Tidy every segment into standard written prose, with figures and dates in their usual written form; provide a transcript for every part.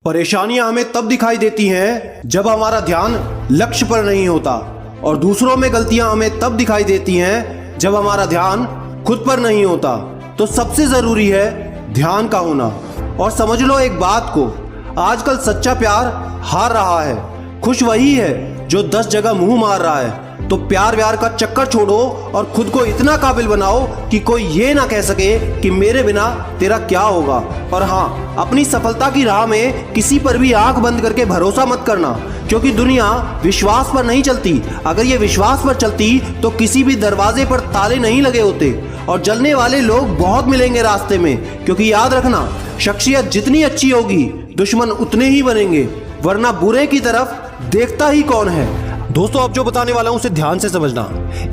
परेशानियां हमें तब दिखाई देती हैं जब हमारा ध्यान लक्ष्य पर नहीं होता, और दूसरों में गलतियां हमें तब दिखाई देती हैं जब हमारा ध्यान खुद पर नहीं होता। तो सबसे जरूरी है ध्यान का होना। और समझ लो एक बात को, आजकल सच्चा प्यार हार रहा है। खुश वही है जो 10 जगह मुंह मार रहा है। तो प्यार व्यार का चक्कर छोड़ो और खुद को इतना काबिल बनाओ कि कोई ये ना कह सके कि मेरे बिना तेरा क्या होगा। और हाँ, अपनी सफलता की राह में किसी पर भी आंख बंद करके भरोसा मत करना, क्योंकि दुनिया विश्वास पर नहीं चलती। अगर ये विश्वास पर चलती तो किसी भी दरवाजे पर ताले नहीं लगे होते। और जलने वाले लोग बहुत मिलेंगे रास्ते में, क्योंकि याद रखना, शख्सियत जितनी अच्छी होगी दुश्मन उतने ही बनेंगे, वरना बुरे की तरफ देखता ही कौन है। दोस्तों, अब जो बताने वाला हूं उसे ध्यान से समझना।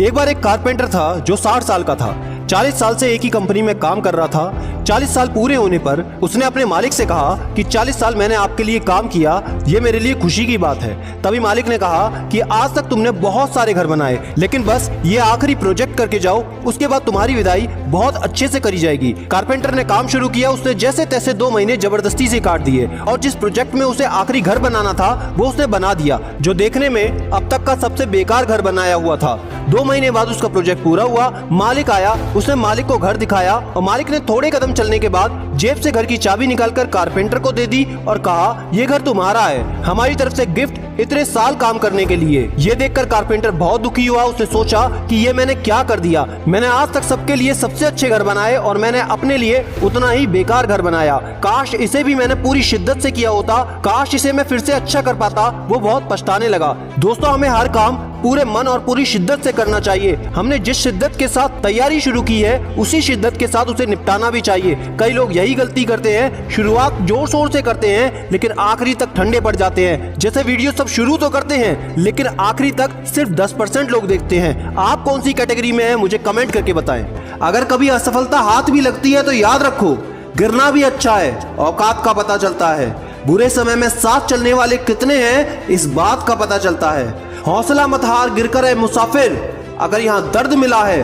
एक बार एक कारपेंटर था जो 60 साल का था। 40 साल से एक ही कंपनी में काम कर रहा था। 40 साल पूरे होने पर उसने अपने मालिक से कहा कि 40 साल मैंने आपके लिए काम किया, ये मेरे लिए खुशी की बात है। तभी मालिक ने कहा कि आज तक तुमने बहुत सारे घर बनाए, लेकिन बस ये आखिरी प्रोजेक्ट करके जाओ, उसके बाद तुम्हारी विदाई बहुत अच्छे से करी जाएगी। कारपेंटर ने काम शुरू किया। उसने जैसे तैसे 2 महीने जबरदस्ती से काट दिए और जिस प्रोजेक्ट में उसे आखिरी घर बनाना था वो उसने बना दिया, जो देखने में अब तक का सबसे बेकार घर बनाया हुआ था। 2 महीने बाद उसका प्रोजेक्ट पूरा हुआ। मालिक आया, उसने मालिक को घर दिखाया और मालिक ने थोड़े कदम चलने के बाद जेब से घर की चाबी निकालकर कारपेंटर को दे दी और कहा, ये घर तुम्हारा है, हमारी तरफ से गिफ्ट इतने साल काम करने के लिए। ये देखकर कारपेंटर बहुत दुखी हुआ। उसने सोचा कि ये मैंने क्या कर दिया। मैंने आज तक सबके लिए सबसे अच्छे घर बनाए और मैंने अपने लिए उतना ही बेकार घर बनाया। काश इसे भी मैंने पूरी शिद्दत से किया होता, काश इसे मैं फिर से अच्छा कर पाता। वो बहुत पछताने लगा। दोस्तों, हमें हर काम पूरे मन और पूरी शिद्दत से करना चाहिए। हमने जिस शिद्दत के साथ तैयारी शुरू की है उसी शिद्दत के साथ उसे निपटाना भी चाहिए। कई लोग यही गलती करते हैं, शुरुआत जोर शोर से करते हैं लेकिन आखिरी तक ठंडे पड़ जाते हैं। जैसे वीडियो सब शुरू तो करते हैं लेकिन आखिरी तक सिर्फ 10% लोग देखते हैं। आप कौन सी कैटेगरी में हैं मुझे कमेंट करके बताएं। अगर कभी असफलता हाथ भी लगती है तो याद रखो, गिरना भी अच्छा है, औकात का पता चलता है। बुरे समय में साथ चलने वाले कितने हैं इस बात का पता चलता है। हौसला मत हार, गिरकर है मुसाफिर। अगर यहाँ दर्द मिला है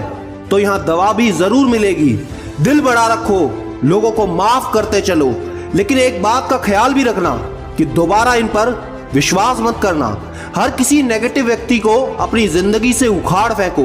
तो यहाँ दवा भी जरूर मिलेगी। दिल बड़ा रखो, लोगों को माफ करते चलो, लेकिन एक बात का ख्याल भी रखना कि दोबारा इन पर विश्वास मत करना। हर किसी नेगेटिव व्यक्ति को अपनी जिंदगी से उखाड़ फेंको,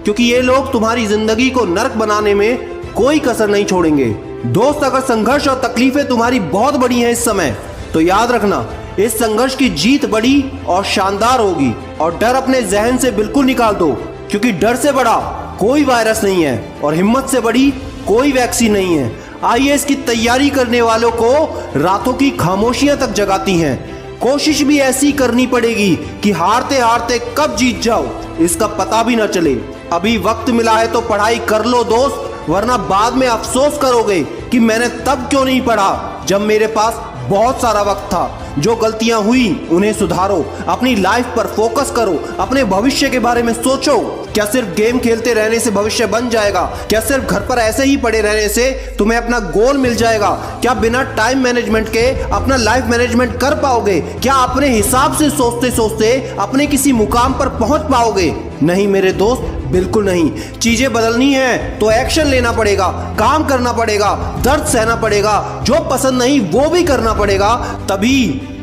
क्योंकि ये लोग तुम्हारी जिंदगी को नरक बनाने में कोई कसर नहीं छोड़ेंगे। दोस्त, अगर संघर्ष और तकलीफें तुम्हारी बहुत बड़ी हैं इस समय, तो याद रखना इस संघर्ष की जीत बड़ी और शानदार होगी। और डर अपने जहन से बिल्कुल निकाल दो, क्योंकि डर से बड़ा कोई वायरस नहीं है और हिम्मत से बड़ी कोई वैक्सीन नहीं है। आईएएस की तैयारी करने वालों को रातों की खामोशियां तक जगाती हैं। कोशिश भी ऐसी करनी पड़ेगी कि हारते हारते कब जीत जाओ इसका पता भी ना चले। अभी वक्त मिला है तो पढ़ाई कर लो दोस्त, वरना बाद में अफसोस करोगे कि मैंने तब क्यों नहीं पढ़ा जब मेरे पास बहुत सारा वक्त था। जो गलतियां हुई उन्हें सुधारो, अपनी लाइफ पर फोकस करो, अपने भविष्य के बारे में सोचो। क्या सिर्फ गेम खेलते रहने से भविष्य बन जाएगा? क्या सिर्फ घर पर ऐसे ही पड़े रहने से तुम्हें अपना गोल मिल जाएगा? क्या बिना टाइम मैनेजमेंट के अपना लाइफ मैनेजमेंट कर पाओगे? क्या अपने हिसाब से सोचते सोचते अपने किसी मुकाम पर पहुंच पाओगे? नहीं मेरे दोस्त, बिल्कुल नहीं। चीजें बदलनी है तो एक्शन लेना पड़ेगा, काम करना पड़ेगा, दर्द सहना पड़ेगा, जो पसंद नहीं वो भी करना पड़ेगा।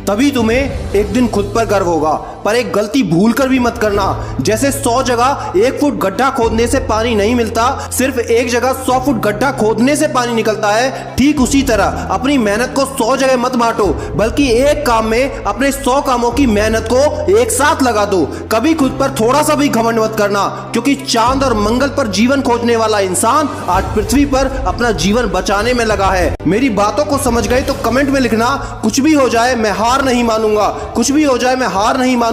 तभी तुम्हें एक दिन खुद पर गर्व होगा। पर एक गलती भूल कर भी मत करना। जैसे 100 जगह 1 फुट गड्ढा खोदने से पानी नहीं मिलता, सिर्फ एक जगह 100 फुट गड्ढा खोदने से पानी निकलता है, ठीक उसी तरह अपनी मेहनत को 100 जगह मत बांटो, बल्कि एक काम में अपने 100 कामों की मेहनत को एक साथ लगा दो। कभी खुद पर थोड़ा सा भी घमंड मत करना, क्योंकि चांद और मंगल पर जीवन खोजने वाला इंसान आज पृथ्वी पर अपना जीवन बचाने में लगा है। मेरी बातों को समझ गए तो कमेंट में लिखना, कुछ भी हो जाए मैं हार नहीं मानूंगा, कुछ भी हो जाए मैं हार नहीं मानूंगा।